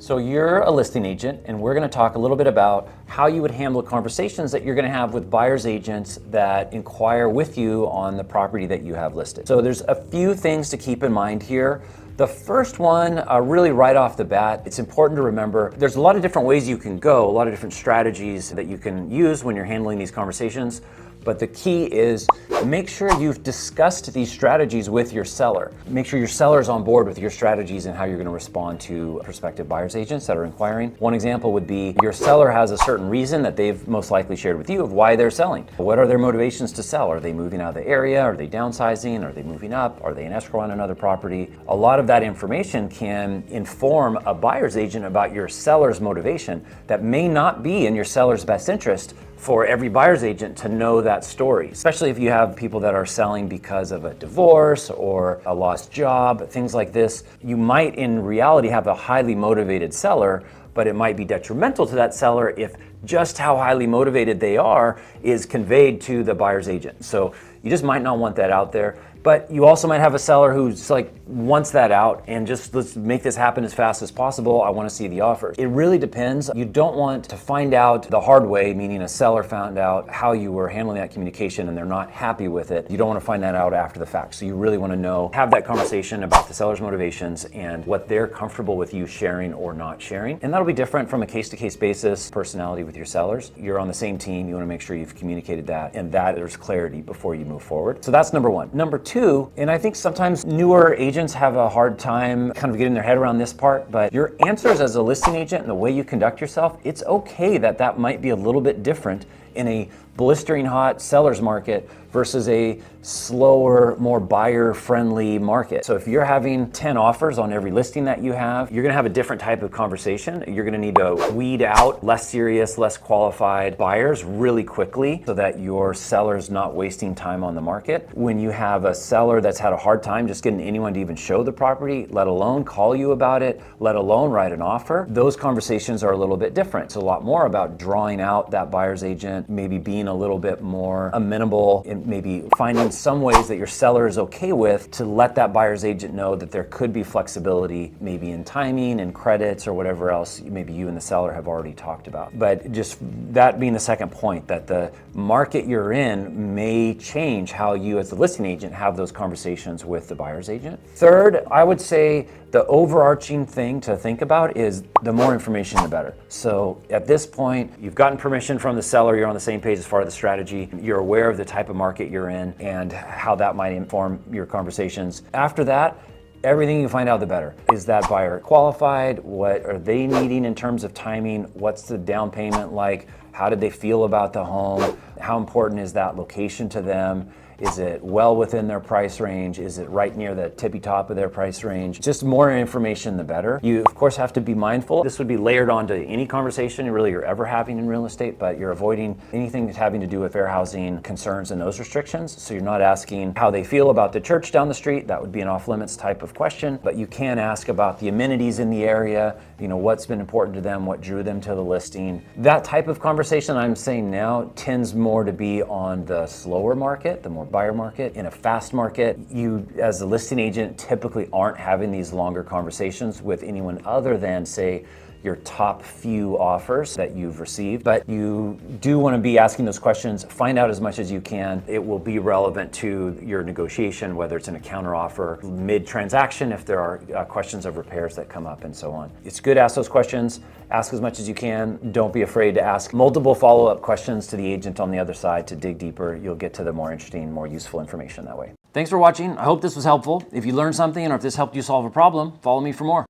So you're a listing agent, and we're going to talk a little bit about how you would handle conversations that you're going to have with buyer's agents that inquire with you on the property that you have listed. So there's a few things to keep in mind here. The first one, really right off the bat, it's important to remember there's a lot of different ways you can go, a lot of different strategies that you can use when you're handling these conversations. But the key is make sure you've discussed these strategies with your seller. Make sure your seller is on board with your strategies and how you're going to respond to prospective buyer's agents that are inquiring. One example would be your seller has a certain reason that they've most likely shared with you of why they're selling. What are their motivations to sell? Are they moving out of the area? Are they downsizing? Are they moving up? Are they in escrow on another property? A lot of that information can inform a buyer's agent about your seller's motivation that may not be in your seller's best interest for every buyer's agent to know that story, especially if you have people that are selling because of a divorce or a lost job, things like this. You might in reality have a highly motivated seller, but it might be detrimental to that seller if just how highly motivated they are is conveyed to the buyer's agent. So you just might not want that out there. But you also might have a seller who's like wants that out and just let's make this happen as fast as possible. I want to see the offers. It really depends. You don't want to find out the hard way, meaning a seller found out how you were handling that communication and they're not happy with it. You don't want to find that out after the fact. So you really want to know, have that conversation about the seller's motivations and what they're comfortable with you sharing or not sharing. And that'll be different from a case-to-case basis, personality with your sellers. You're on the same team. You want to make sure you've communicated that and that there's clarity before you move forward. So that's number one. Number two, and I think sometimes newer agents have a hard time kind of getting their head around this part, but your answers as a listing agent and the way you conduct yourself, it's okay that that might be a little bit different in a blistering hot seller's market versus a slower, more buyer-friendly market. So if you're having 10 offers on every listing that you have, you're gonna have a different type of conversation. You're gonna need to weed out less serious, less qualified buyers really quickly so that your seller's not wasting time on the market. When you have a seller that's had a hard time just getting anyone to even show the property, let alone call you about it, let alone write an offer, those conversations are a little bit different. It's a lot more about drawing out that buyer's agent, maybe being a little bit more amenable and maybe finding some ways that your seller is okay with to let that buyer's agent know that there could be flexibility maybe in timing and credits or whatever else maybe you and the seller have already talked about. But just that being the second point, that the market you're in may change how you as the listing agent have those conversations with the buyer's agent. Third, I would say the overarching thing to think about is the more information, the better. So at this point, you've gotten permission from the seller, you're on the same page as far as the strategy, you're aware of the type of market you're in and how that might inform your conversations. After that, everything you find out, the better. Is that buyer qualified? What are they needing in terms of timing? What's the down payment like? How did they feel about the home? How important is that location to them? Is it well within their price range? Is it right near the tippy top of their price range? Just more information, the better. You, of course, have to be mindful. This would be layered onto any conversation really you're ever having in real estate, but you're avoiding anything that's having to do with fair housing concerns and those restrictions. So you're not asking how they feel about the church down the street. That would be an off-limits type of question, but you can ask about the amenities in the area, you know, what's been important to them, what drew them to the listing. That type of conversation I'm saying now tends more to be on the slower market, the more buyer market. In a fast market, you as a listing agent typically aren't having these longer conversations with anyone other than, say, your top few offers that you've received. But you do want to be asking those questions, find out as much as you can. It will be relevant to your negotiation, whether it's in a counter offer, mid-transaction, if there are questions of repairs that come up and so on. It's good to ask those questions, ask as much as you can. Don't be afraid to ask multiple follow-up questions to the agent on the other side to dig deeper. You'll get to the more interesting, more useful information that way. Thanks for watching. I hope this was helpful. If you learned something or if this helped you solve a problem, follow me for more.